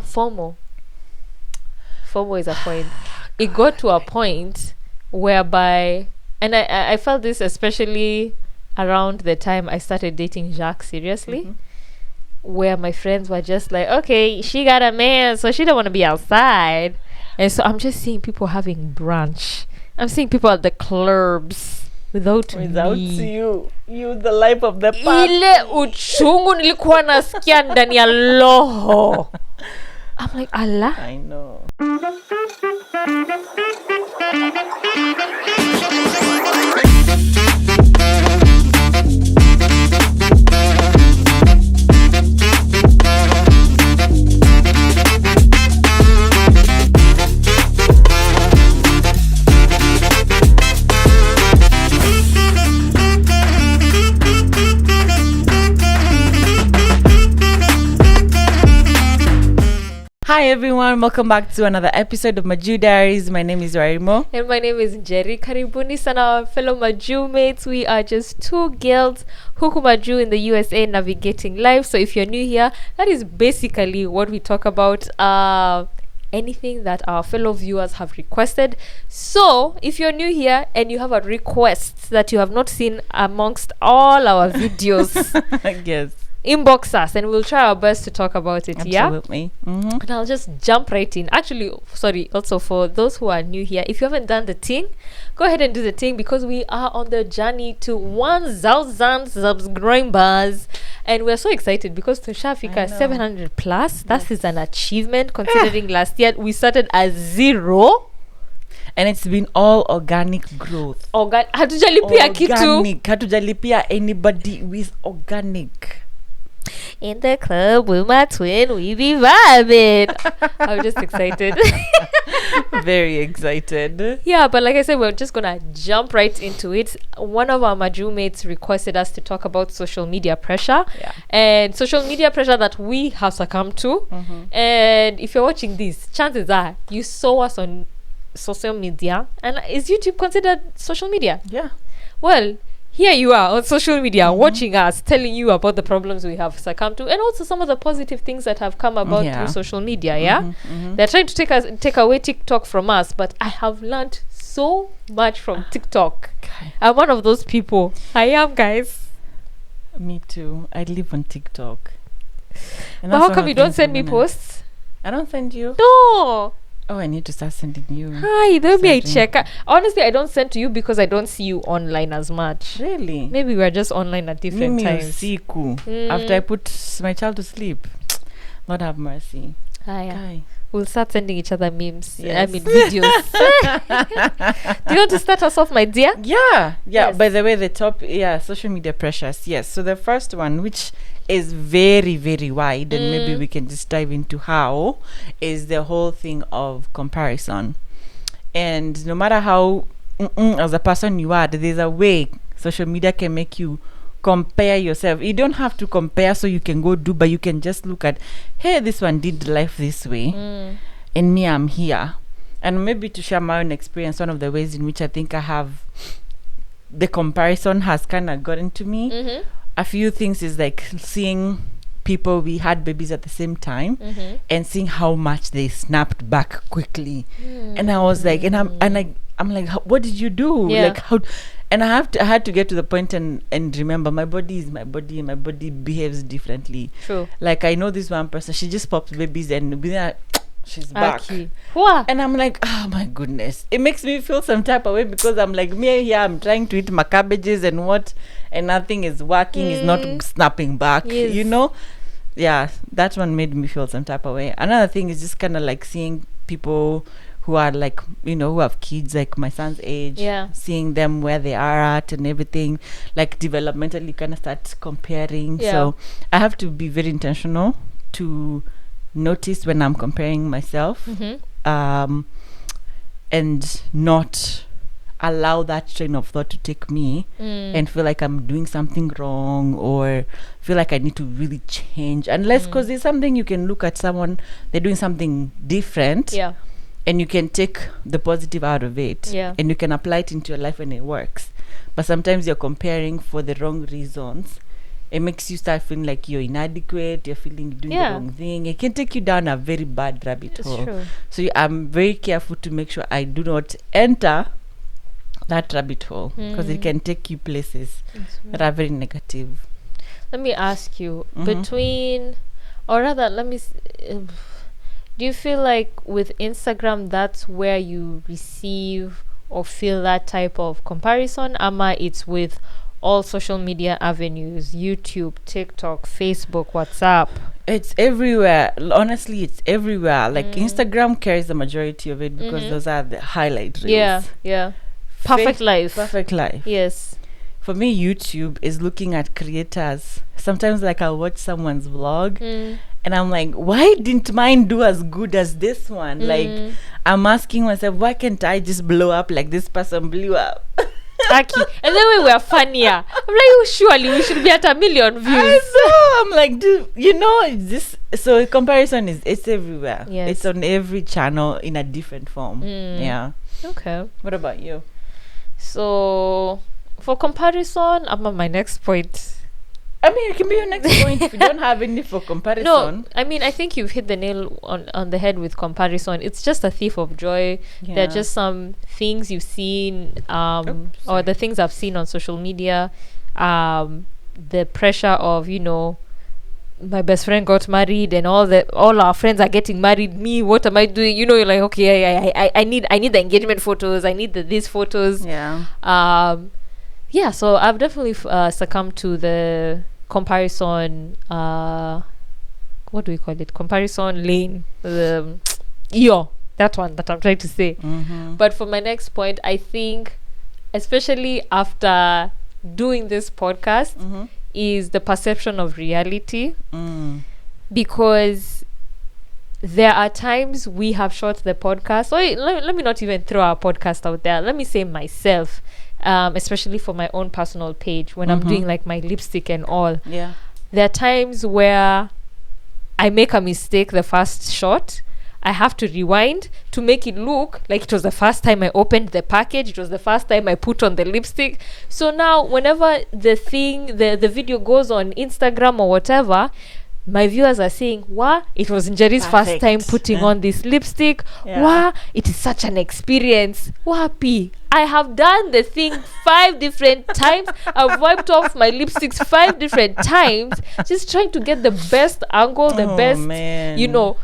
FOMO. FOMO is a point. It got to a point whereby, and I felt this especially around the time I started dating Jacques seriously, where my friends were just like, okay, she got a man, so she don't want to be outside. And so I'm just seeing people having brunch. I'm seeing people at the clubs without me. You the life of the party. Ile uchungu nilikuwa nasikia ndani ya loho. I'm like, Allah. I know. Hi everyone, welcome back to another episode of Maju Diaries. My name is Raimo. And my name is Jerry. Karibuni sana fellow Maju mates. We are just two girls huku Maju in the USA navigating life. So if you're new here, that is basically what we talk about. Anything that our fellow viewers have requested. So if you're new here and you have a request that you have not seen amongst all our videos, Yes. inbox us and we'll try our best to talk about it. Absolutely. Yeah, and I'll just jump right in. Actually, sorry, also for those who are new here, if you haven't done the thing, go ahead and do the thing, because we are on the journey to 1,000 subscribers and we're so excited because tushafika 700 plus. That is an achievement considering last year we started at 0. And it's been all organic growth. Hatujalipia kitu. Hatujalipia anybody with organic. In the club with my twin, we be vibing. I'm just excited. Very excited. Yeah, but like I said, we're just gonna jump right into it. One of our Maju mates requested us to talk about social media pressure. Yeah. And social media pressure that we have succumbed to. And if you're watching this, chances are you saw us on social media. And is YouTube considered social media? Yeah. Well, here you are on social media watching us, telling you about the problems we have succumbed to, and also some of the positive things that have come about through social media. They're trying to take away TikTok from us, but I have learned so much from TikTok. Okay. I'm one of those people. I am, guys. Me too. I live on TikTok. And But that's how one come of you the don't things send I'm me gonna- posts? I don't send you. No. Oh, I need to start sending you. Hi, there'll be a Sending. check. Honestly, I don't send to you because I don't see you online as much. Really? Maybe we're just online at different Mimi times. usiku. After I put my child to sleep. Lord have mercy. Guy. We'll start sending each other memes. Yes. I mean videos. Do you want to start us off, my dear? Yeah. Yes. By the way, the top, social media pressures. Yes. So the first one, which is very, very wide, and maybe we can just dive into how, is the whole thing of comparison. And no matter how as a person you are, there's a way social media can make you compare yourself. You don't have to compare so you can go do, but you can just look at, hey, this one did life this way, and me, I'm here. And maybe to share my own experience, one of the ways in which I think I have the comparison has kind of gotten to me. A few things is like seeing people we had babies at the same time and seeing how much they snapped back quickly. And I was like, I'm like, what did you do? Yeah. Like how? And I had to get to the point and remember, my body is my body and my body behaves differently. True. Like I know this one person, she just pops babies and within that, she's back. Wow. And I'm like, oh my goodness. It makes me feel some type of way because I'm like, me here, I'm trying to eat my cabbages and nothing is working, is not snapping back, Yes. you know? Yeah, that one made me feel some type of way. Another thing is just kind of like seeing people who are like, who have kids like my son's age, seeing them where they are at and everything, like developmentally kind of start comparing. So I have to be very intentional to notice when I'm comparing myself, and not allow that train of thought to take me and feel like I'm doing something wrong or feel like I need to really change, unless because there's something you can look at someone, they're doing something different, and you can take the positive out of it, and you can apply it into your life and it works. But sometimes you're comparing for the wrong reasons it makes you start feeling like you're inadequate, you're feeling doing the wrong thing. It can take you down a very bad rabbit hole. True. So I'm very careful to make sure I do not enter that rabbit hole, because it can take you places that are very negative. Let me ask you, between, or rather, do you feel like with Instagram that's where you receive or feel that type of comparison? Ama it's with all social media avenues, YouTube, TikTok, Facebook, WhatsApp? It's everywhere. Honestly, it's everywhere. Like Instagram carries the majority of it, because those are the highlight reels. Yeah. Perfect life. Perfect life. Yes. For me, YouTube is looking at creators. Sometimes, like, I'll watch someone's vlog and I'm like, why didn't mine do as good as this one? Like, I'm asking myself, why can't I just blow up like this person blew up? Aki. And then we were funnier. I'm like, oh, surely we should be at 1 million views. I know. I'm like, dude, it's this. So comparison it's everywhere. Yes. It's on every channel in a different form. Yeah. Okay. What about you? So, for comparison, I'm on my next point. I mean, it can be your next point if you don't have any for comparison. No, I mean, I think you've hit the nail on the head with comparison. It's just a thief of joy. Yeah. There are just some things you've seen, or the things I've seen on social media. The pressure of, my best friend got married and all our friends are getting married. Me, what am I doing? You're like, okay, I need the engagement photos. I need these photos. Yeah. So I've definitely succumbed to the comparison. What do we call it? Comparison lane. That one that I'm trying to say. But for my next point, I think, especially after doing this podcast, is the perception of reality. Because there are times we have shot the podcast. Let me not even throw our podcast out there. Let me say myself. Especially for my own personal page, when I'm doing like my lipstick and all. Yeah. There are times where I make a mistake the first shot. I have to rewind to make it look like it was the first time I opened the package. It was the first time I put on the lipstick. So now whenever the video goes on Instagram or whatever, my viewers are saying, wow, it was Njeri's first time putting on this lipstick. Yeah. Wow, it is such an experience. Wapi, I have done the thing 5 different times. I've wiped off my lipsticks 5 different times, just trying to get the best angle, the best, man. you know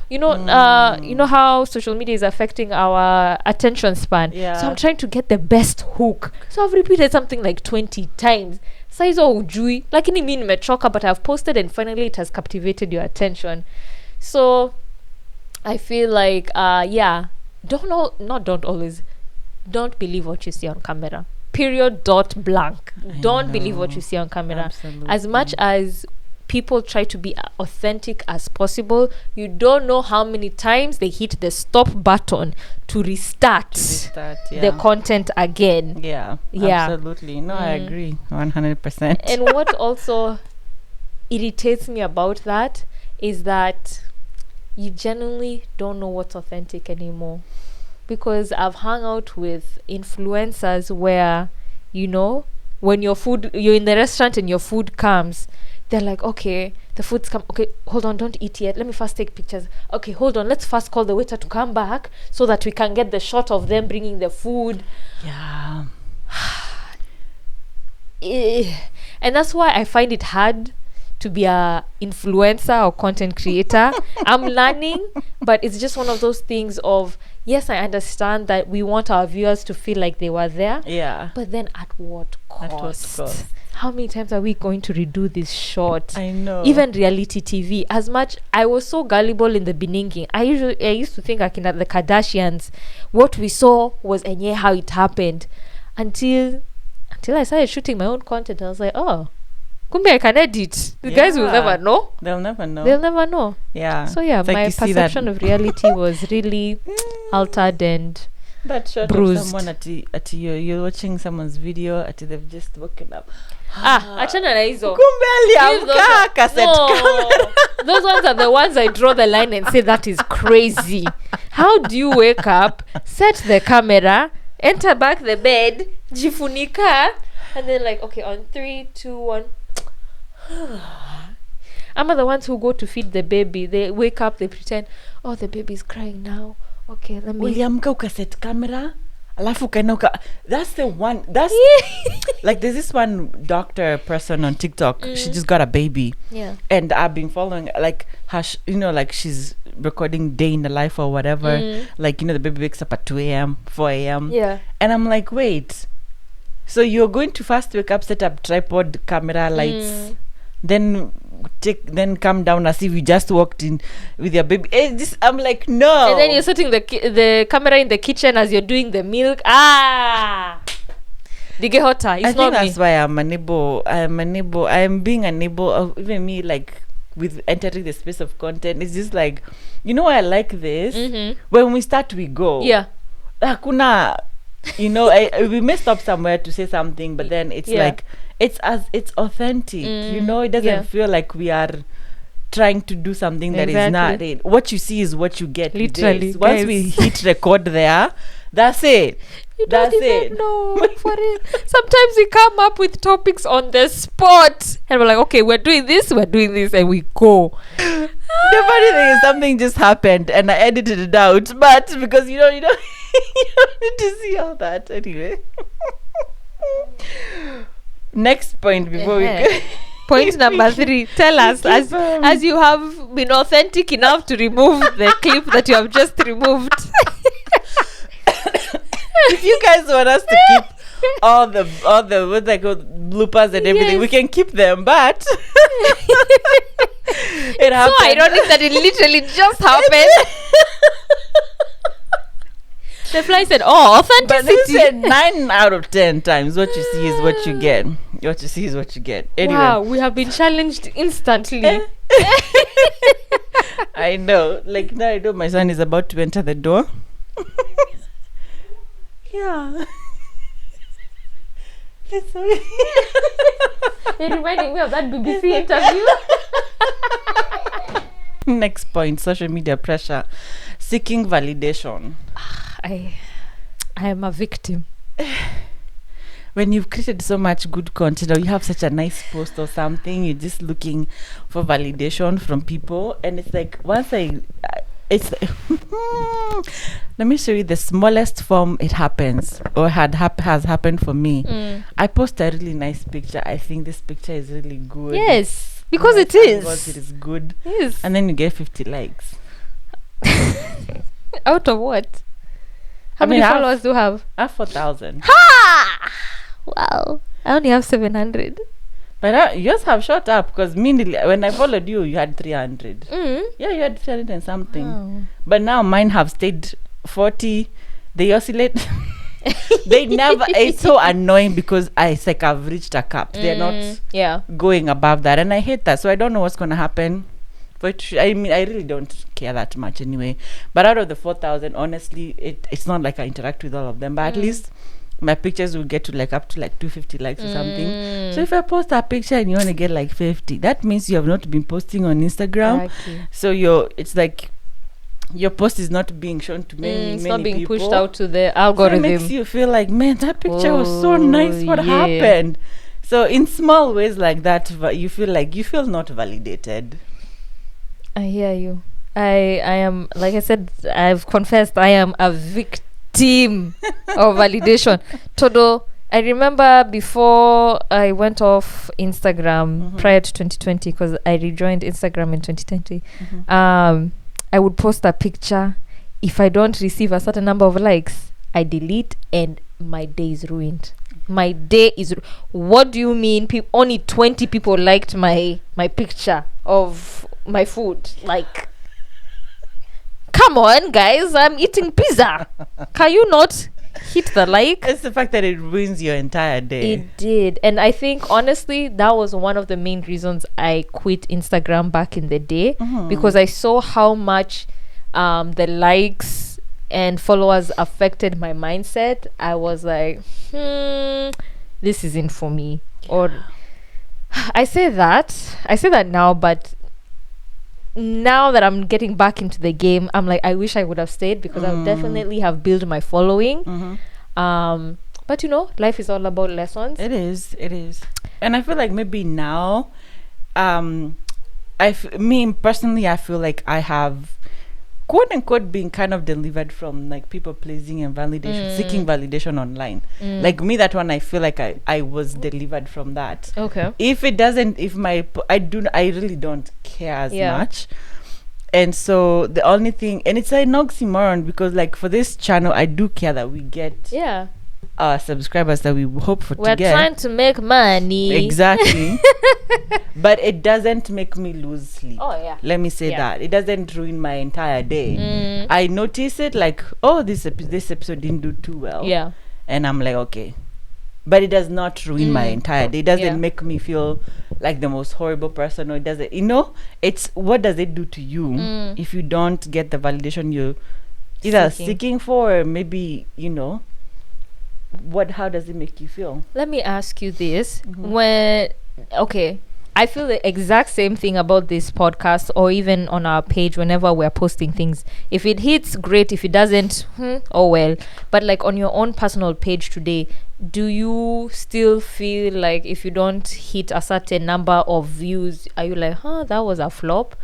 how social media is affecting our attention span. Yeah. So I'm trying to get the best hook. So I've repeated something like 20 times. Saizo ujui, lakini mimi nimechoka, but I've posted and finally it has captivated your attention. So I feel like don't believe what you see on camera. Period. Blank. Don't believe what you see on camera. Absolutely. As much as people try to be authentic as possible, you don't know how many times they hit the stop button to restart the content again. Yeah. Absolutely. No, I agree 100%. And what also irritates me about that is that you genuinely don't know what's authentic anymore. Because I've hung out with influencers where, when you're in the restaurant and your food comes, they're like, okay, the food's come. Okay, hold on, don't eat yet. Let me first take pictures. Okay, hold on, let's first call the waiter to come back so that we can get the shot of them bringing the food. Yeah. And that's why I find it hard to be a influencer or content creator. I'm learning, but it's just one of those things of, yes, I understand that we want our viewers to feel like they were there. Yeah. But then at what cost? At what cost? How many times are we going to redo this shot? I know. Even reality TV. As much, I was so gullible in the beginning. I used to think like in the Kardashians, what we saw was how it happened. Until I started shooting my own content, I was like, oh, kumbe I can edit. The guys will never know. They'll never know. Yeah. So yeah, my perception of reality was really altered and that shot bruised. Of someone at you're watching someone's video at they've just woken up. Achana na hizo. Kumbe aliamka cassette camera. Those ones are the ones I draw the line and say that is crazy. How do you wake up, set the camera, enter back the bed, jifunika, and then like, okay, on 3, 2, 1. I'm the ones who go to feed the baby. They wake up, they pretend, oh, the baby's crying now. Okay, let me. Uliamka ukaset camera. Alafu ukaenda that's the one. That's like there's this one doctor person on TikTok. She just got a baby. Yeah. And I've been following like her, like she's recording day in the life or whatever. Like, the baby wakes up at 2 a.m., 4 a.m. Yeah. And I'm like, wait. So you're going to first wake up, set up tripod, camera, lights, then come down as if you just walked in with your baby. I'm like, no. And then you're setting the camera in the kitchen as you're doing the milk. Digehota. It's I not think me. that's why I'm being unable of even me, like with entering the space of content. It's just like, I like this. When we start, we go. Yeah. Hakuna, we may stop somewhere to say something, but then it's like it's authentic. It doesn't feel like we are trying to do something that is not it. What you see is what you get. Literally, once we hit record there, that's it. You don't even know for it. Sometimes we come up with topics on the spot and we're like, okay, we're doing this, and we go. The funny thing is something just happened and I edited it out, but because you don't you don't need to see all that anyway. Next point before we go. Point number 3. Tell us, as you have been authentic enough to remove the clip that you have just removed. If you guys want us to keep all the what they call bloopers and everything, we can keep them, but it happened. So ironic that it literally just happened. The fly said, oh, authenticity. But they said 9 out of 10 times what you see is what you get. What you see is what you get. Anyway. Wow, we have been challenged instantly. I know. Like now I know my son is about to enter the door. Yeah. You're reminding me of that BBC interview. Next point, social media pressure. Seeking validation. I am a victim. When you've created so much good content or you have such a nice post or something, you're just looking for validation from people. And it's like, it's let me show you the smallest form it happens or has happened for me. I post a really nice picture. I think this picture is really good. Yes, because it Because it is good. Yes. And then you get 50 likes. Out of what? How many followers do you have? I have 4,000. Ha! Wow. I only have 700. But yours have shot up because when I followed you, you had 300. Yeah, you had 300 and something. Oh. But now mine have stayed 40. They oscillate. They never. It's so annoying because it's like I've reached a cap. They're not going above that, and I hate that. So I don't know what's gonna happen. But I really don't care that much anyway. But out of the 4,000, honestly, it's not like I interact with all of them. But at least my pictures will get to up to 250 likes or something. So if I post a picture and you want to get 50, that means you have not been posting on Instagram. Exactly. So it's like your post is not being shown to many it's many not being people. pushed out to the algorithm. So it makes you feel like, man, that picture was so nice. What happened? So in small ways like that, you feel not validated. I hear you. I am, like I said, I've confessed I am a victim of validation. Todo, I remember before I went off Instagram prior to 2020, because I rejoined Instagram in 2020, I would post a picture. If I don't receive a certain number of likes, I delete and my day is ruined. My day is what do you mean only 20 people liked my picture of my food? Like, come on guys, I'm eating pizza. Can you not hit the like? It's the fact that it ruins your entire day. It did. And I think honestly that was one of the main reasons I quit Instagram back in the day, because I saw how much the likes and followers affected my mindset. I was like, this isn't for me. Or I say that now, but now that I'm getting back into the game, I'm like, I wish I would have stayed, because I would definitely have built my following. But life is all about lessons. It is. And I feel like maybe now Me personally, I feel like I have quote unquote being kind of delivered from like people pleasing and validation, seeking validation online. Like me, that one, I feel like I was delivered from that. Okay. If it doesn't, if I really don't care as Yeah. much. And so the only thing, and it's an oxymoron, because like for this channel, I do care that we get Yeah. subscribers that we hope for We're to get. trying to make money. Exactly. But it doesn't make me lose sleep. Oh yeah. Let me say Yeah. that. It doesn't ruin my entire day. I notice it like, oh, this episode didn't do too well. Yeah. And I'm like, okay. But it does not ruin my entire day. It doesn't Yeah. make me feel like the most horrible person, or it doesn't, it's what does it do to you if you don't get the validation you're either seeking for, or maybe, how does it make you feel? Let me ask you this. Okay, I feel the exact same thing about this podcast, or even on our page whenever we're posting things. If it hits, great. If it doesn't, oh well. But like on your own personal page today, do you still feel like if you don't hit a certain number of views, are you like, that was a flop?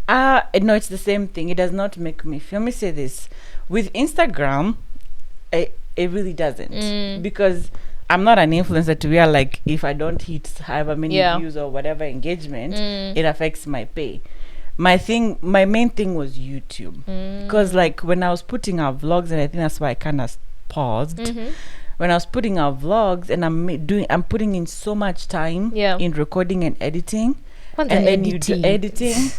No, it's the same thing. It does not make me feel. Let me say this. With Instagram, it really doesn't. Because I'm not an influencer to where like if I don't hit however many views or whatever engagement, it affects my pay. My main thing was YouTube. Because like when I was putting out vlogs, and I think that's why I kind of paused. When I was putting out vlogs, and I'm putting in so much time in recording and editing. And then you do editing.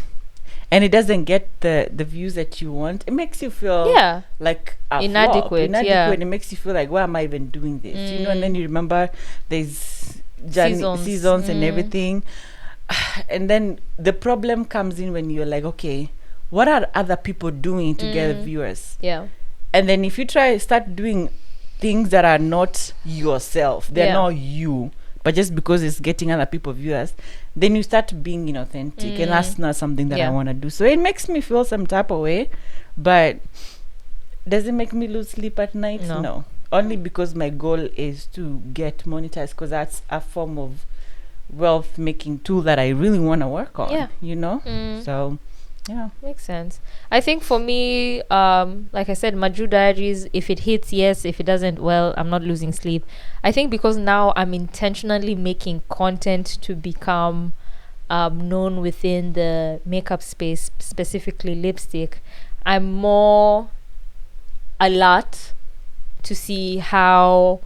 And it doesn't get the views that you want. It makes you feel like a inadequate. It makes you feel like, why am I even doing this? And then you remember there's seasons and everything. And then the problem comes in when you're like, okay, what are other people doing to get viewers? Yeah. And then if you start doing things that are not yourself, they're not you, but just because it's getting other people viewers, then you start being inauthentic, and that's not something that I want to do. So it makes me feel some type of way, but does it make me lose sleep at night? No. Only because my goal is to get monetized, because that's a form of wealth making tool that I really want to work on. So makes sense. I think for me, like I said, Maju Diaries, if it hits, yes. If it doesn't, well, I'm not losing sleep. I think because now I'm intentionally making content to become known within the makeup space, specifically lipstick, I'm more alert to see how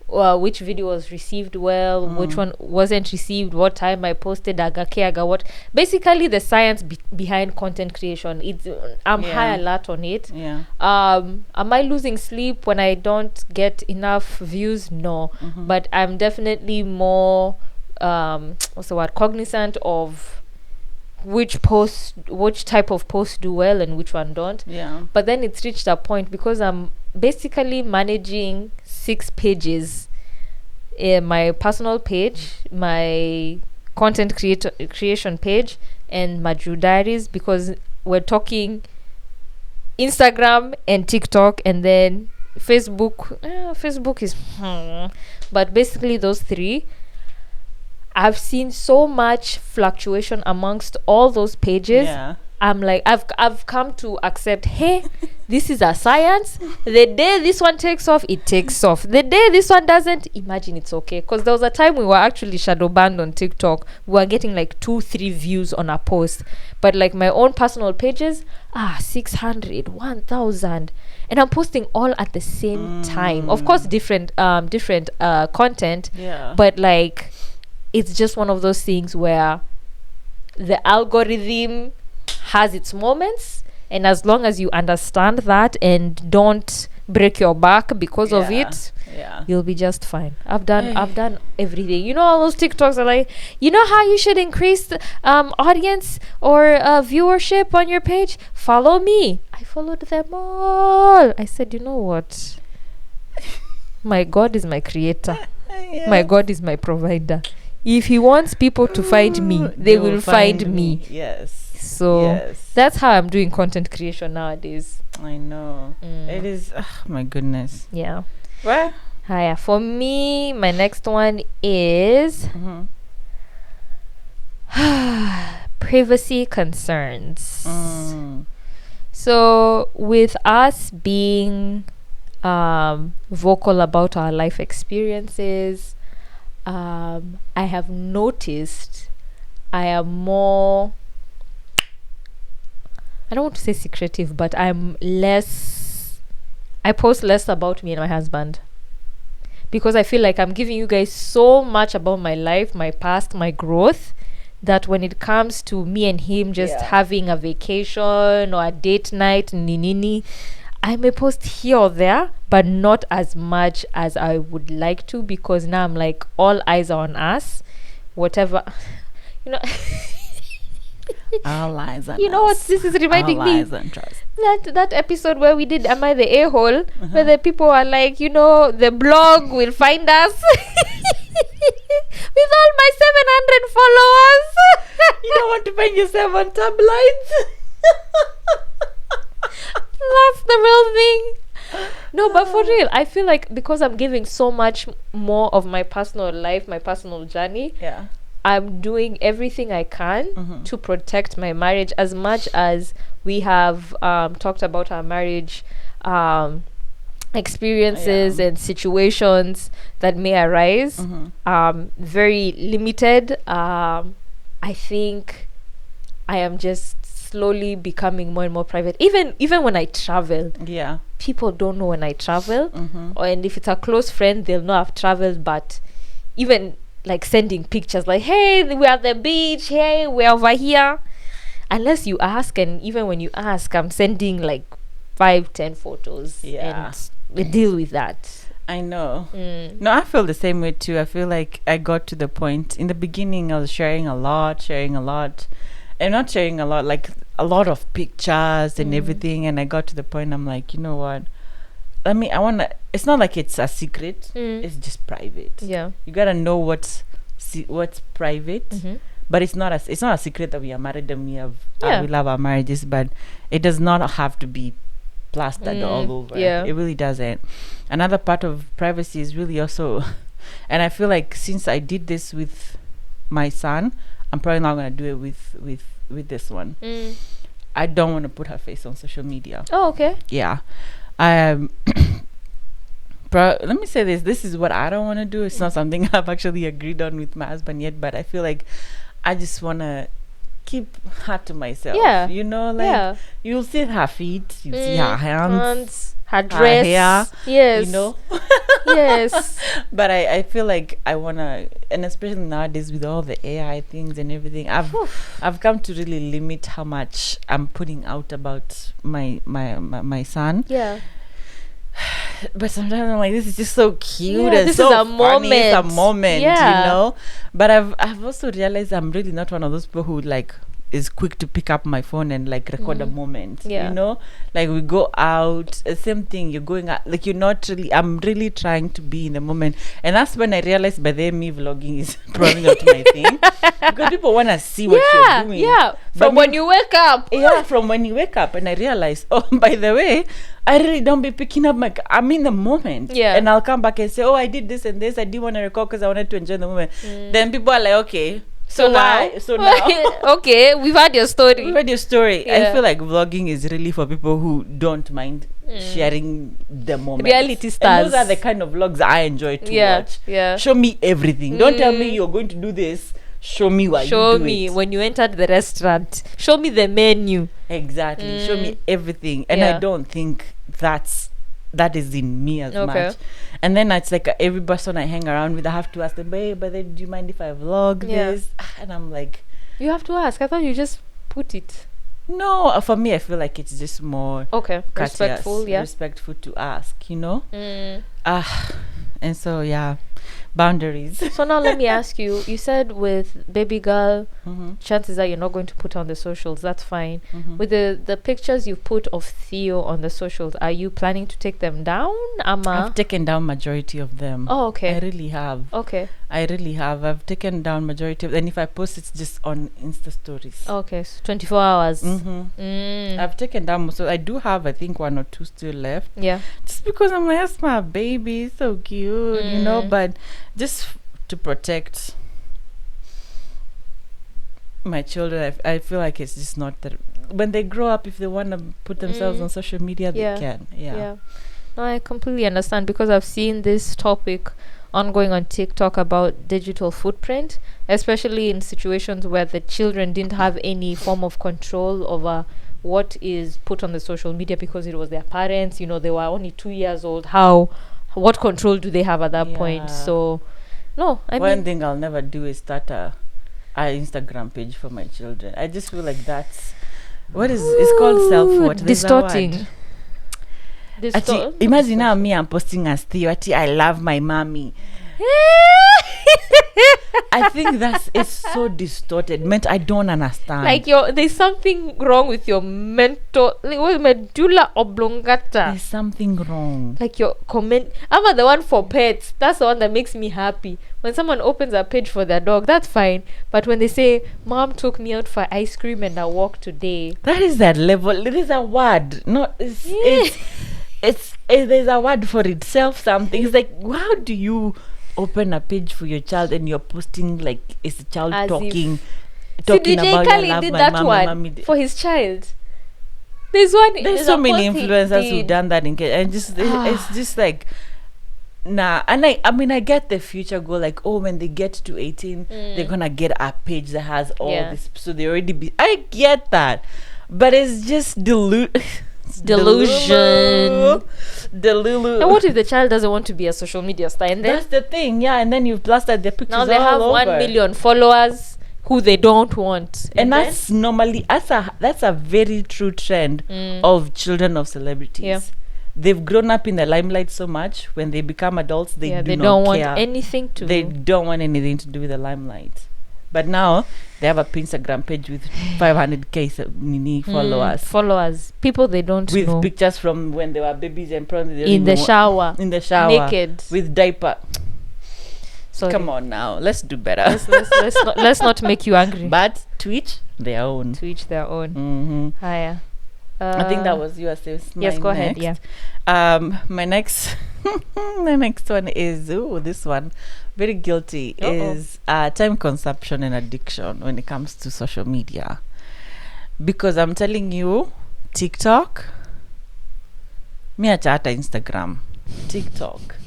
which video was received well, which one wasn't received, what time I posted, what basically the science behind content creation. I'm high alert on it. Am I losing sleep when I don't get enough views? No. But I'm definitely more cognizant of which type of posts do well and which one don't. But then it's reached a point, because I'm basically managing 6 pages, my personal page, my content creation page, and my Drew Diaries, because we're talking Instagram and TikTok, and then Facebook is but basically those 3. I've seen so much fluctuation amongst all those pages. I'm like, I've come to accept, hey, this is a science. The day this one takes off, it takes off. The day this one doesn't, imagine it's okay. Because there was a time we were actually shadow banned on TikTok. We were getting like 2-3 views on a post. But like my own personal pages, 600, 1,000. And I'm posting all at the same time. Of course, different content. But like, it's just one of those things where the algorithm has its moments, and as long as you understand that and don't break your back because of it, you'll be just fine. I've done everything. All those TikToks are like, how you should increase audience or viewership on your page? Follow me. I followed them all. I said, you know what? My God is my creator. My God is my provider. If he wants people to find me, they will find me. So that's how I'm doing content creation nowadays. I know. It is. Oh, my goodness. Yeah. Well, for me, my next one is Privacy concerns. Mm. So, with us being vocal about our life experiences, I have noticed I am more, I don't want to say secretive, but I post less about me and my husband. Because I feel like I'm giving you guys so much about my life, my past, my growth, that when it comes to me and him just having a vacation or a date night, nini, I may post here or there, but not as much as I would like to, because now I'm like, all eyes are on us. Whatever, you know. All eyes on You know what us. this is reminding All me? eyes on trust. That episode where we did Am I the A-hole? Where the people are like, the blog will find us. With all my 700 followers. You don't want to find yourself on tabloids. That's the real thing. No, but for real, I feel like because I'm giving so much more of my personal life, my personal journey, Yeah. I'm doing everything I can to protect my marriage, as much as we have talked about our marriage experiences and situations that may arise. Very limited. I think I am just slowly becoming more and more private. Even when I travel, people don't know when I travel, and if it's a close friend, they'll know I've traveled. But even like sending pictures like, hey, we're at the beach, hey, we're over here, unless you ask. And even when you ask, I'm sending like 5-10 photos and we deal with that. I know. No, I feel the same way too. I feel like I got to the point in the beginning I was sharing a lot, and not sharing a lot, like a lot of pictures and everything. And I got to the point I'm like, you know what, it's not like it's a secret, it's just private. Yeah, you gotta know what's private. But it's not a secret that we are married and we love our marriages, but it does not have to be plastered all over. It really doesn't. Another part of privacy is really also and I feel like since I did this with my son, I'm probably not going to do it with this one. I don't want to put her face on social media. Oh, okay. Yeah. Let me say this is what I don't want to do. It's not something I've actually agreed on with my husband yet, but I feel like I just want to keep her to myself. You'll see her feet, you see her hands, her dress, her hair, yes, yes. But I feel like I want to, and especially nowadays with all the AI things and everything, I've come to really limit how much I'm putting out about my son. But sometimes I'm like, this is just so cute and this so is a funny. moment. It's a moment, But I've also realized I'm really not one of those people who like is quick to pick up my phone and like record a moment. Like we go out, same thing. You're going out, like you're not really. I'm really trying to be in the moment, and that's when I realized by then me vlogging is probably not my thing, because people want to see what you're doing. From when you wake up. From when you wake up, and I realized, oh, by the way, I really don't be picking up I'm in the moment. And I'll come back and say, oh, I did this and this. I didn't want to record because I wanted to enjoy the moment. Then people are like, okay. So now, okay, we've had your story. I feel like vlogging is really for people who don't mind sharing the moment. Reality stars. And those are the kind of vlogs I enjoy to watch. Show me everything. Don't tell me you're going to do this. Show me why you do it. Show me when you entered the restaurant. Show me the menu. Exactly. Show me everything. And I don't think that is in me as much. And then it's like every person I hang around with, I have to ask them, babe, but then do you mind if I vlog this? And I'm like, you have to ask. I thought you just put it. No, for me I feel like it's just more respectful to ask, and so boundaries. So now let me ask you, you said with baby girl, chances are you're not going to put on the socials. That's fine. With the pictures you put of Theo on the socials, are you planning to take them down? I've taken down majority of them. Oh, okay. I really have. Okay. I really have. I've taken down majority of them. And if I post, it's just on Insta stories. Okay, so 24 hours. I've taken down, so I do have, I think, 1 or 2 still left. Just because I'm like, that's my baby, so cute, but just to protect My children, I feel like it's just not that. When they grow up, if they want to put themselves on social media, Yeah. they can. Yeah. No, I completely understand, because I've seen this topic ongoing on TikTok about digital footprint, especially in situations where the children didn't have any form of control over what is put on the social media because it was their parents. You know, they were only 2 years old. What control do they have at that point? Yeah. So, no, I One mean, thing I'll never do is start a Instagram page for my children. I just feel like that's it's called self-worth. There's a distorting. word. Ati, imagine now me, I'm posting as Theo. Ati, I love my mommy. I think it's so distorted. I don't understand. Like there's something wrong with your mental, like, medulla oblongata. There's something wrong. Like your comment. I'm the one for pets. That's the one that makes me happy. When someone opens a page for their dog, that's fine. But when they say, "Mom took me out for ice cream and a walk today," That is that level. It is a word. No, there's a word for itself. Something. It's like, how do you open a page for your child and you're posting like it's a child As talking DJ about Khaled I love did my that mama, one mommy. for his child. There's So a many post he influencers did. who've done that in Kenya, and it's just like, nah. And I mean I get the future goal, like, oh, when they get to 18 they're gonna get a page that has all this, so they already I get that, but it's just Delusion. Delulu. And what if the child doesn't want to be a social media star? And then That's the thing, yeah. And then you've blasted their pictures now they all have over. 1 million followers who they don't want. And that's normally that's a very true trend of children of celebrities. Yeah. They've grown up in the limelight so much. When they become adults, they don't want care. anything to. They don't want anything to do with the limelight. But now they have a Instagram page with 500k followers. People they don't With know. pictures from when they were babies and probably In the shower. Naked. with diaper. Sorry. Come on now, let's do better. Let's not make you angry. But to each their own. To each their own. Mm-hmm. Higher. I think that was yours. Yes, go ahead. Yeah. My next, the next one is this one, very guilty. Is time consumption and addiction when it comes to social media, because I'm telling you, TikTok, me a chat Instagram, TikTok.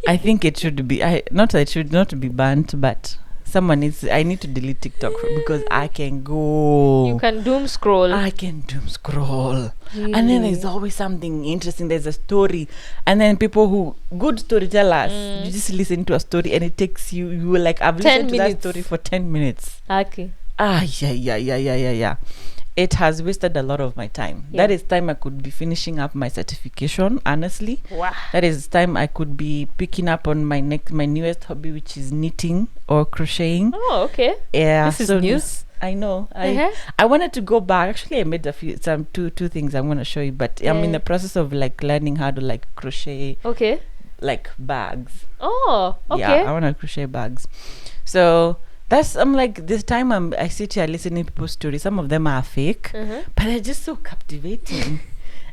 I think it should be. It should not be banned, but. I need to delete TikTok because I can go. You can doom scroll. I can doom scroll. Really? And then there's always something interesting. There's a story. And then good storytellers, you just listen to a story and it takes you were like, I've listened to that story for 10 minutes. Okay. Yeah. It has wasted a lot of my time. Yeah. That is time I could be finishing up my certification, honestly. Wow. That is time I could be picking up on my newest hobby, which is knitting or crocheting. Oh, okay. Yeah. This is news. I know. I wanted to go back. Actually, I made two things I'm going to show you, but I'm in the process of like learning how to like crochet. Okay. Like bags. Oh, okay. Yeah, I want to crochet bags. So I'm like, this time I sit here listening to people's stories. Some of them are fake, but they're just so captivating.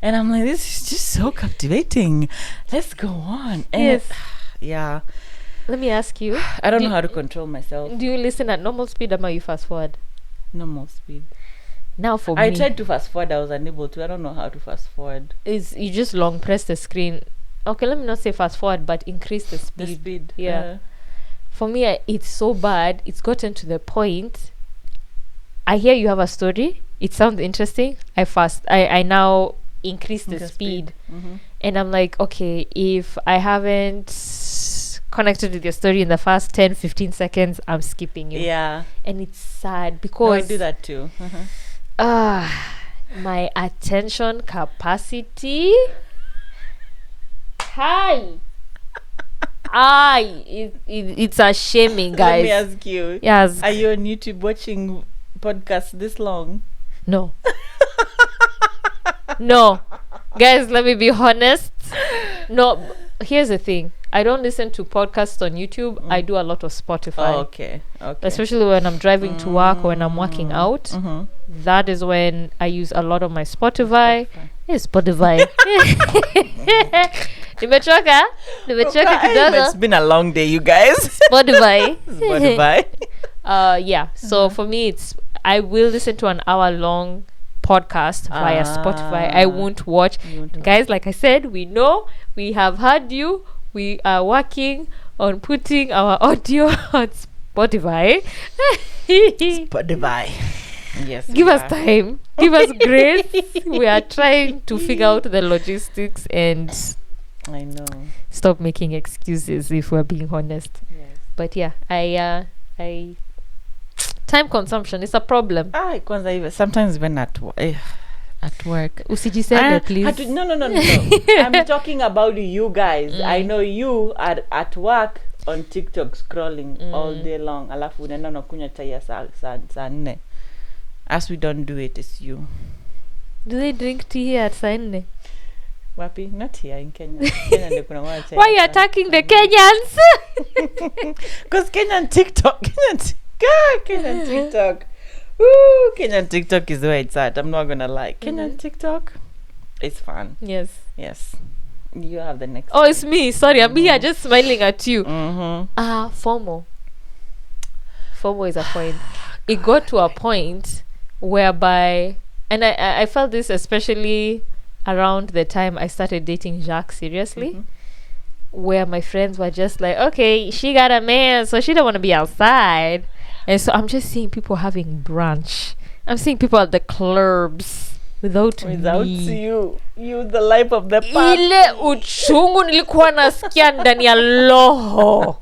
And I'm like, this is just so captivating. Let's go on. And yes. Yeah. Let me ask you. I don't know how to control myself. Do you listen at normal speed or you fast forward? Normal speed. Now for I me. tried to fast forward. I was unable to. I don't know how to fast forward. You just long press the screen. Okay, let me not say fast forward, but increase the speed. The speed. Yeah. For me, it's so bad. It's gotten to the point. I hear you have a story. It sounds interesting. I now increase the speed. And I'm like, okay, if I haven't connected with your story in the first 10-15 seconds, I'm skipping you. Yeah. And it's sad because I do that too. my attention capacity it's a shaming, guys. Let me ask you. Yes. Are you on YouTube watching podcasts this long? No. No. Guys, let me be honest. No, here's the thing. I don't listen to podcasts on YouTube. I do a lot of Spotify. Oh, okay. Especially when I'm driving to work or when I'm working out. That is when I use a lot of my Spotify. Yes, Spotify. Nimechoka kidogo. It's been a long day, you guys. Spotify. Spotify. Yeah. So for me, I will listen to an hour-long podcast via Spotify. I won't watch. Guys, like I said, we know, we have heard you. We are working on putting our audio on Spotify. Spotify. Yes. Give us time. Give us grace. We are trying to figure out the logistics and I know. stop making excuses, if we're being honest. Yes. But yeah, I time consumption is a problem. Kwanza even sometimes even at work. Usijiseme, please. No. I'm talking about you guys. I know you are at work on TikTok scrolling all day long. Alafu unaenda unakunywa chai ya saa 4. As we don't do it, it's you. Do they drink tea here at saa 4? Wapi? Not here in Kenya. Kenya ndio kuna chai. Why are you attacking the Kenyans? Because Kenyan TikTok. Kenyan TikTok is where it's at. I'm not gonna lie. Kenyan TikTok, it's fun. Yes. You have the next. Oh, it's me. Sorry, I'm here just smiling at you. FOMO is a point. It got to a point whereby, and I felt this especially around the time I started dating Jacques seriously, where my friends were just like, okay, she got a man, so she don't want to be outside. And so I'm just seeing people having brunch. I'm seeing people at the clubs without me. you the life of the party. Ile uchungu nilikuwa nasikia ndani ya loho.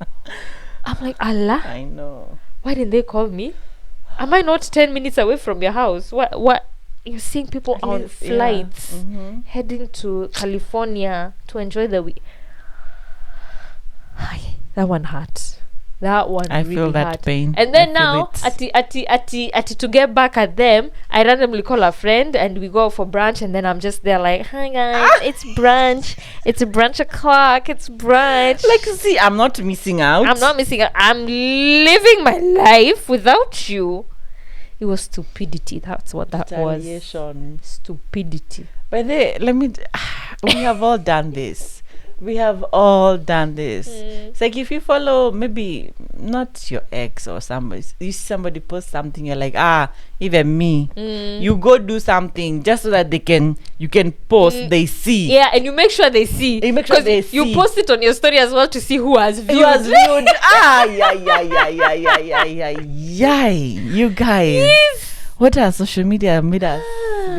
I'm like, Allah, I know. why didn't they call me? Am I not 10 minutes away from your house? What? You're seeing people on flights heading to California to enjoy the week. That one hurt. That one I really feel that hurt. pain. And then now, ati to get back at them, I randomly call a friend and we go for brunch, and then I'm just there like, hi guys, it's brunch. It's a brunch o'clock. It's brunch. Like, see, I'm not missing out. I'm not missing out. I'm living my life without you. It was stupidity. That's what that was. Stupidity. But we have all done this. It's like if you follow maybe not your ex or somebody, you see somebody post something, you're like, even me. You go do something just so that you can post, they see. Yeah, and you make sure they see. You post it on your story as well to see who has viewed. Yeah. You guys. Yes. What has social media made us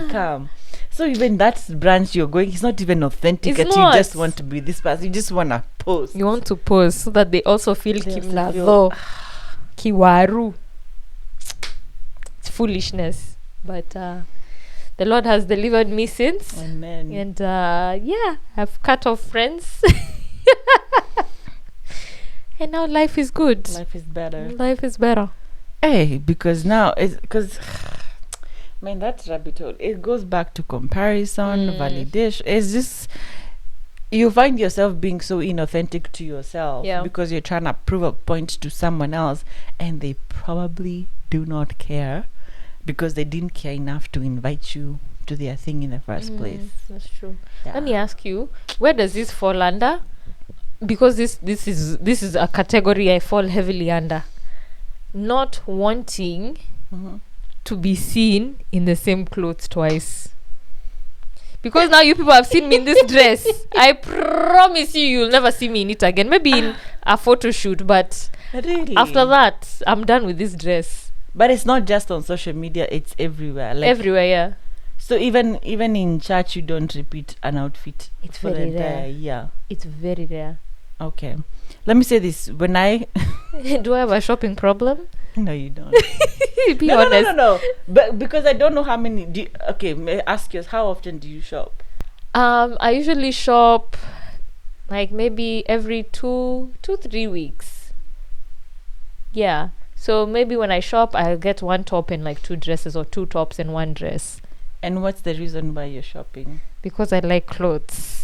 become? So even that branch you're going, it's not even authentic. You just want to be this person. You just want to post. You want to post so that they also feel kimlazo, kiwaru. It's foolishness. But the Lord has delivered me since. Amen. And I've cut off friends. And now life is good. Life is better. Hey, because now man, that rabbit hole, it goes back to comparison, validation. It's just, you find yourself being so inauthentic to yourself because you're trying to prove a point to someone else, and they probably do not care because they didn't care enough to invite you to their thing in the first place. That's true. Let me ask you, where does this fall under? Because this is a category I fall heavily under. Not wanting to be seen in the same clothes twice. Because now you people have seen me in this dress. I promise you'll never see me in it again. Maybe in a photo shoot, but really? After that, I'm done with this dress. But it's not just on social media, it's everywhere. Like everywhere, yeah. So even in church, you don't repeat an outfit. It's very rare. Yeah. It's very rare. Okay. Let me say this. When I... Do I have a shopping problem? No, you don't. Be honest. No. But because I don't know how many... may I ask you, how often do you shop? I usually shop like maybe every 2-3 weeks. Yeah. So maybe when I shop, I'll get one top and like 2 dresses, or 2 tops and 1 dress. And what's the reason why you're shopping? Because I like clothes.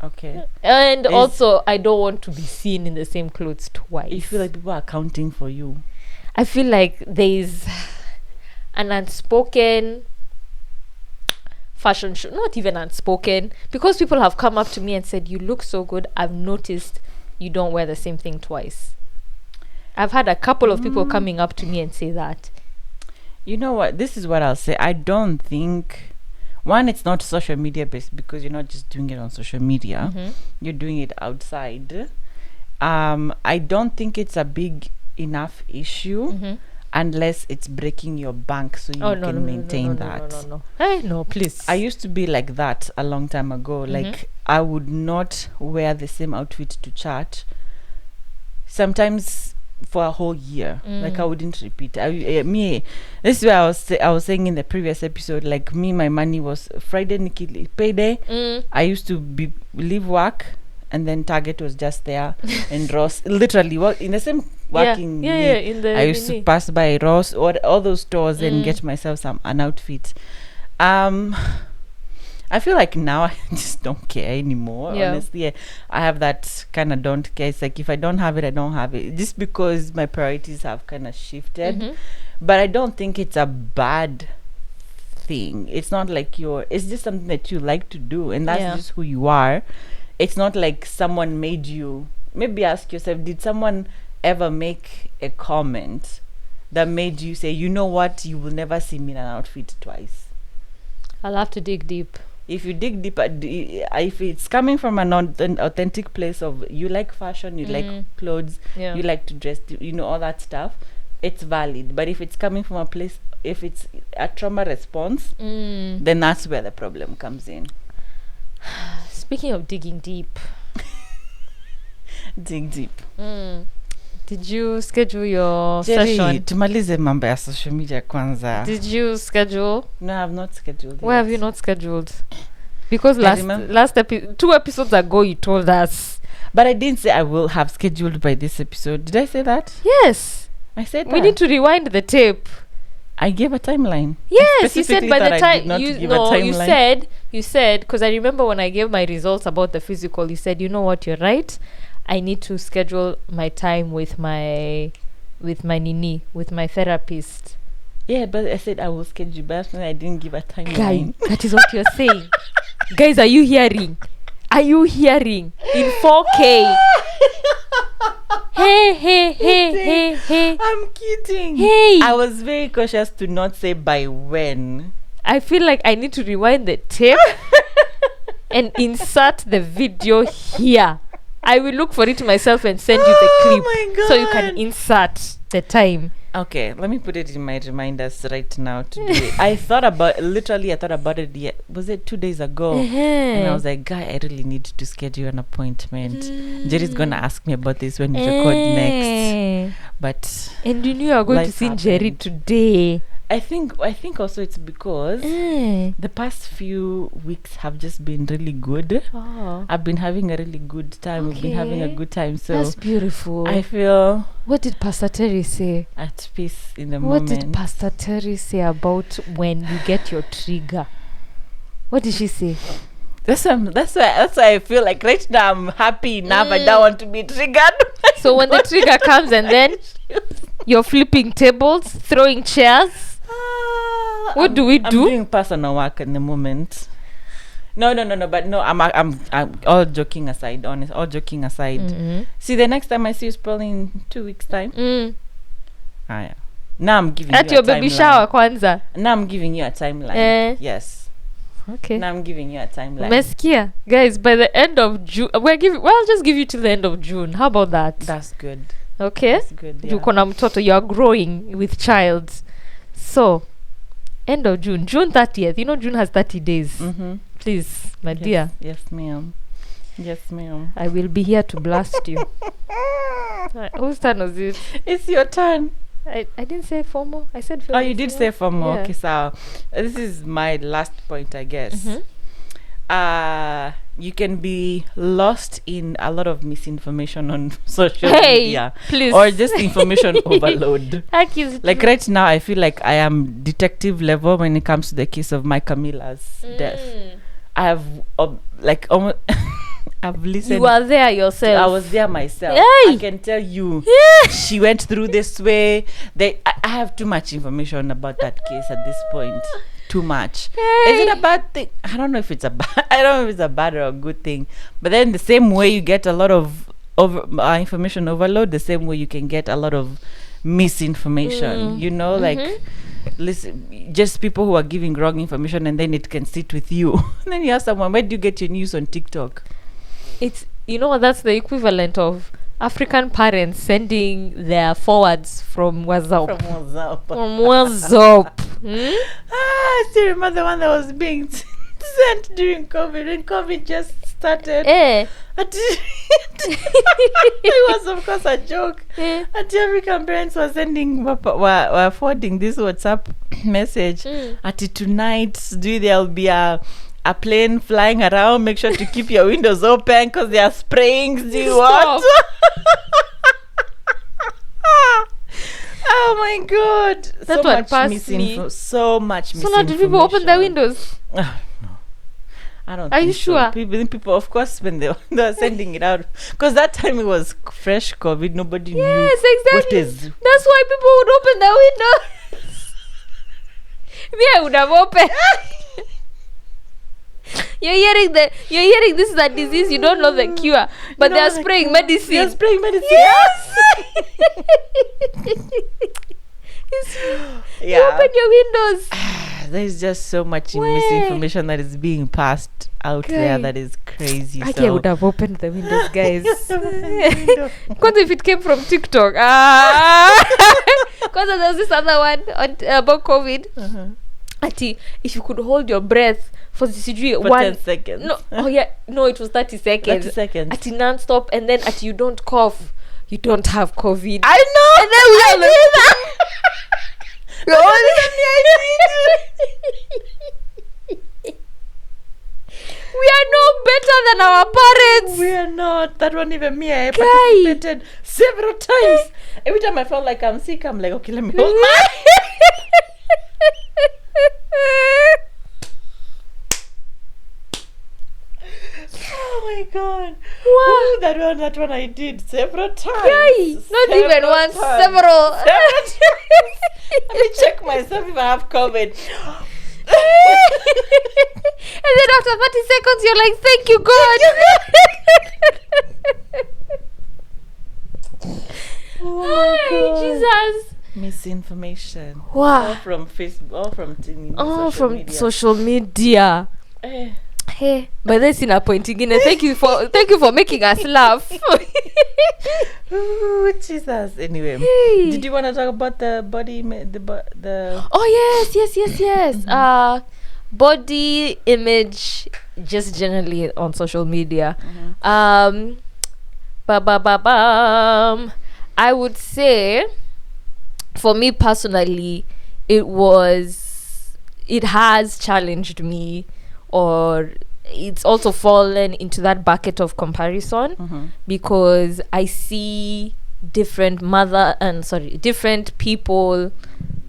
Okay. And also, I don't want to be seen in the same clothes twice. You feel like people are counting for you. I feel like there is an unspoken fashion show, not even unspoken, because people have come up to me and said, you look so good, I've noticed you don't wear the same thing twice. I've had a couple of people coming up to me and say that. You know what? This is what I'll say. I don't think, one, it's not social media based, because you're not just doing it on social media. You're doing it outside. I don't think it's a big enough issue unless it's breaking your bank, so you can maintain that. No. Hey, no, please. I used to be like that a long time ago. Like, I would not wear the same outfit to church. Sometimes for a whole year. Like, I wouldn't repeat. Me, this is where I was saying in the previous episode, like, me, my money was Friday payday. I used to leave work, and then Target was just there, and Ross, literally in the same working day, I used to pass by Ross or all those stores and get myself an outfit. I feel like now I just don't care anymore. Honestly, I have that kind of don't care. It's like, if I don't have it, I don't have it. Just because my priorities have kind of shifted. But I don't think it's a bad thing. It's not like it's just something that you like to do, and that's just who you are. It's not like someone made you. Maybe ask yourself, did someone ever make a comment that made you say, you know what, you will never see me in an outfit twice? I'll have to dig deep. If you dig deep, if it's coming from an authentic place of you like fashion, you like clothes, you like to dress, all that stuff, it's valid. But if it's coming from a place, if it's a trauma response, then that's where the problem comes in. Speaking of digging deep, dig deep. Did you schedule your Jerry, session? tumalize mambo ya social media kwanza. Did you schedule? No, I have not scheduled. Why have you not scheduled? Because two episodes ago you told us. But I didn't say I will have scheduled by this episode. Did I say that? Yes. I said that. We need to rewind the tape. I gave a timeline. Yes, you said by the time you said because I remember when I gave my results about the physical, you said, you know what, you're right. I need to schedule my time with my therapist. Yeah, but I said I will schedule, but I didn't give a timeline. Guy, that is what you're saying. Guys, are you hearing? Are you hearing? In 4K. Hey. I'm kidding. Hey. I was very cautious to not say by when. I feel like I need to rewind the tape and insert the video here. I will look for it myself and send you the clip so you can insert the time. Okay, let me put it in my reminders right now to do it. I thought about it. Was it 2 days ago? And I was like, guy, I really need to schedule an appointment. Jerry's gonna ask me about this when we record next. But and you knew you were going to see Jerry today. I think also it's because the past few weeks have just been really good. I've been having a really good time. We've been having a good time. So that's beautiful. I feel. What did Pastor Terry say? At peace in the moment. What did Pastor Terry say about when you get your trigger? What did she say? That's why I feel like right now I'm happy enough. I don't want to be triggered. So when the trigger comes and then you're flipping tables, throwing chairs. What do we do? I'm doing personal work in the moment. No. But no, I'm all joking aside. All joking aside. See, the next time I see you, is probably in 2 weeks' time. Yeah. Now I'm giving at you your a baby timeline. Shower, Kwanza. Now I'm giving you a timeline. Yes. Okay. Now I'm giving you a timeline. Meskia, guys, by the end of June, I'll just give you till the end of June. How about that? That's good. Okay. That's good. Yeah. You are growing with child. So, end of June, June 30th. You know, June has 30 days. Please, my dear. Yes, ma'am. Yes, ma'am. I will be here to blast you. Whose turn was it? It's your turn. I didn't say formal. I said formal. Oh, you did say formal. Yeah. Okay, so this is my last point, I guess. You can be lost in a lot of misinformation on social media. Please. Or just information overload. Like right now, I feel like I am detective level when it comes to the case of my Camilla's death. I have almost I've listened. You are there yourself. I was there myself. Hey! I can tell you. Yeah. She went through this way. I have too much information about that case at this point. Too much. Hey. Is it a bad thing? I don't know if it's a bad. I don't know if it's a bad or a good thing. But then the same way you get a lot of information overload, the same way you can get a lot of misinformation. You know, like listen, just people who are giving wrong information, and then it can sit with you. And then you ask someone, where do you get your news on TikTok? It's, you know what, that's the equivalent of African parents sending their forwards from WhatsApp. From WhatsApp. I still remember the one that was being sent during COVID, when COVID just started. It was, of course, a joke. And African parents were sending, were forwarding this WhatsApp message. At tonight, there'll be a plane flying around. Make sure to keep your windows open because they are spraying. Do what? Oh my God! That one passed me. So much misinformation. So now did people open their windows? No. I don't. Are you sure? People, of course, when they were sending it out, because that time it was fresh COVID, nobody knew. Yes, exactly. What is? That's why people would open their windows. Me, I would have opened. You're hearing this is a disease, you don't know the cure, but they are spraying medicine. They are spraying medicine. Yes. You open your windows. There's just so much misinformation that is being passed out there that is crazy. I would have opened the windows, guys. Because if it came from TikTok, because there was this other one about COVID. Ati, if you could hold your breath for 10 seconds. No, it was 30 seconds. 30 seconds. Ati non-stop, and then ati you don't cough, you don't have COVID. I know. And then we all did that. We are no better than our parents. We are not. That one, even me, I participated several times. Every time I felt like I'm sick, I'm like, okay, let me hold my. Oh my God! Wow, that one I did several times. Not even once, several times. Let me check myself if I have COVID. And then after 30 seconds, you're like, "Thank you, God." Oh my God! Jesus. Misinformation. Wow. All from Facebook, all from social media. Hey, but that's in a point again. Thank you for making us laugh. Ooh, Jesus. Anyway, did you want to talk about the body, the? Oh yes. Body image, just generally on social media. I would say, for me personally, it has challenged me, or it's also fallen into that bucket of comparison, because I see different people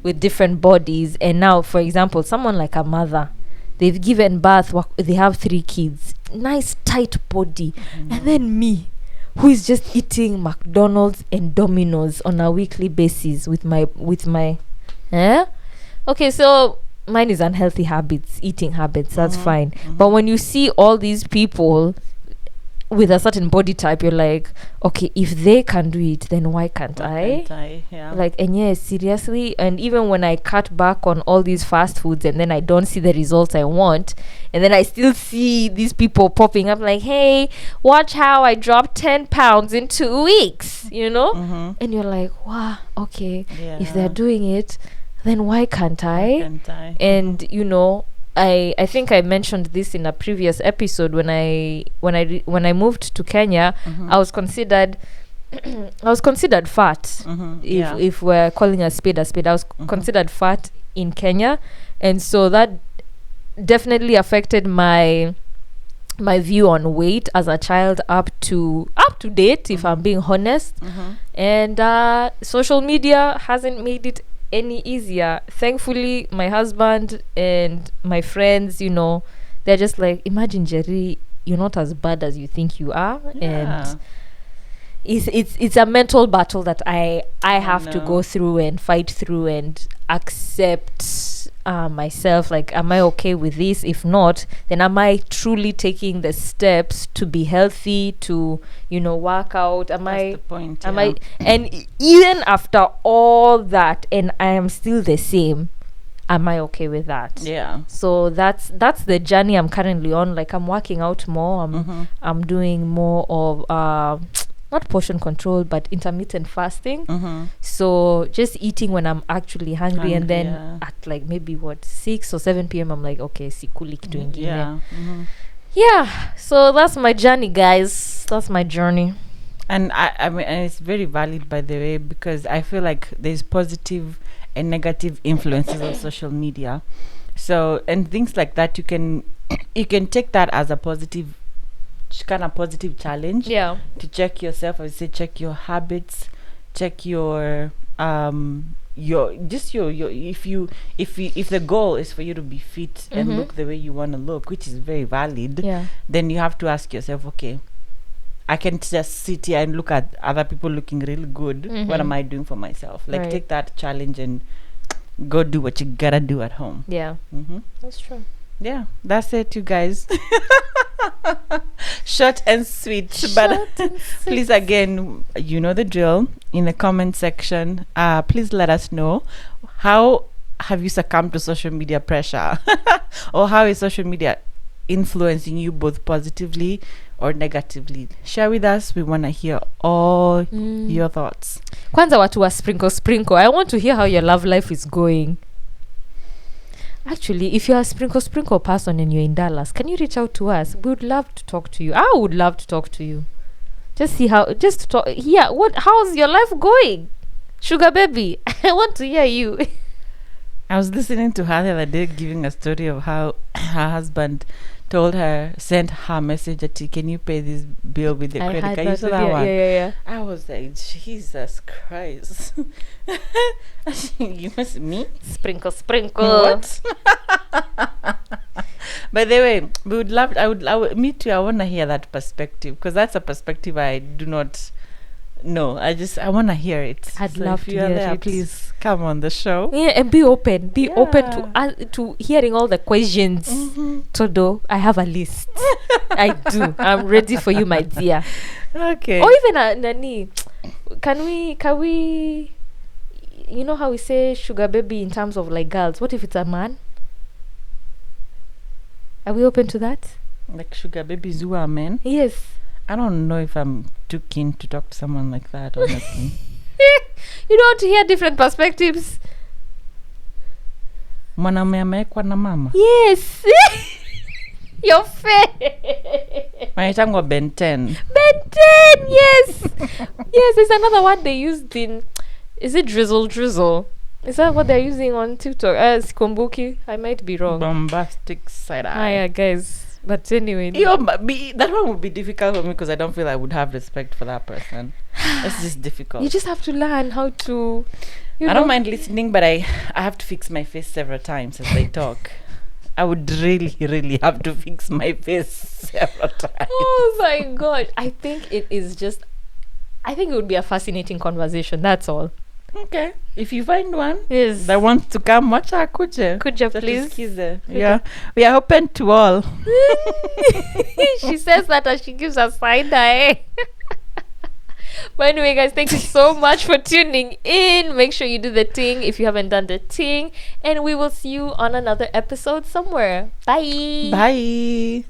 with different bodies. And now, for example, someone like a mother, they've given birth, they have 3 kids, nice tight body, and then me, who is just eating McDonald's and Domino's on a weekly basis with my okay, so mine is unhealthy habits, eating habits, that's fine. But when you see all these people with a certain body type, you're like, okay, if they can do it, then why can't I? Yeah. Like, and yes, seriously. And even when I cut back on all these fast foods and then I don't see the results I want, and then I still see these people popping up like, hey, watch how I dropped 10 pounds in 2 weeks, you know? And you're like, wow, okay, if they're doing it, then why can't I? And you know, I think I mentioned this in a previous episode. When I moved to Kenya, I was considered fat. If we're calling a spade, I was considered fat in Kenya, and so that definitely affected my view on weight as a child up to date, if I'm being honest. And social media hasn't made it any easier. Thankfully, my husband and my friends, you know, they're just like, imagine Jerry you're not as bad as you think you are. Yeah. And it's a mental battle that I have to go through and fight through and accept myself. Like, am I okay with this? If not, then am I truly taking the steps to be healthy, to work out? That's the point. Am I? And even after all that, and I am still the same, am I okay with that? Yeah. So that's the journey I'm currently on. Like, I'm working out more. I'm doing more of not portion control, but intermittent fasting. So just eating when I'm actually hungry, and then at like maybe 6 or 7 p.m. I'm like, okay, sikuli kitu ingine. Yeah. So that's my journey, guys. That's my journey. And I mean, and it's very valid, by the way, because I feel like there's positive and negative influences on social media. So, and things like that, you can take that as a positive challenge. Yeah. To check yourself, I would say, check your habits, check your if the goal is for you to be fit and look the way you want to look, which is very valid. Yeah. Then you have to ask yourself, okay, I can just sit here and look at other people looking really good. What am I doing for myself? Like, take that challenge and go do what you gotta do at home. Yeah. That's true. Yeah, that's it, you guys. Short and sweet. Please, again, you know the drill. In the comment section, please let us know, how have you succumbed to social media pressure? Or how is social media influencing you, both positively or negatively? Share with us. We want to hear all your thoughts. Kwanza watu wa sprinkle. I want to hear how your love life is going. Actually, if you're a sprinkle person and you're in Dallas, can you reach out to us? We would love to talk to you. I would love to talk to you. Just to talk. Yeah, how's your life going? Sugar baby, I want to hear you. I was listening to her the other day giving a story of how her husband sent her a message that, can you pay this bill with the credit card? You saw that one? Yeah. I was like, Jesus Christ. You must me? Sprinkle. What? By the way, we would love, me too, I want to hear that perspective, because that's a perspective I do not know. I want to hear it. I'd So love if to you're hear there, it. please come on the show. Yeah, and be open to hearing all the questions. Todo, I have a list. I do. I'm ready for you, my dear. Okay. Or even Nani, can we you know how we say sugar baby in terms of like girls? What if it's a man? Are we open to that? Like sugar babies who are men? Yes. I don't know if I'm too keen to talk to someone like that, honestly. You don't want to hear different perspectives. Mwanaume amewekwa na mama. Yes. Your face. Wanaitangwa Ben 10. Ben 10, yes. Yes, there's another one they used in, is it drizzle? Is that what they're using on TikTok? Sikumbuki. I might be wrong. Bombastic side eye. Yeah, guys. But anyway. That one would be difficult for me, because I don't feel I would have respect for that person. It's just difficult. You just have to learn how to... I don't mind listening, but I have to fix my face several times as they talk. I would really, really have to fix my face several times. Oh my God. I think it would be a fascinating conversation. That's all. Okay. If you find one that wants to come, watch her, could you please? Yeah. We are open to all. She says that as she gives a side eye. But anyway, guys, thank you so much for tuning in. Make sure you do the thing if you haven't done the thing. And we will see you on another episode somewhere. Bye. Bye.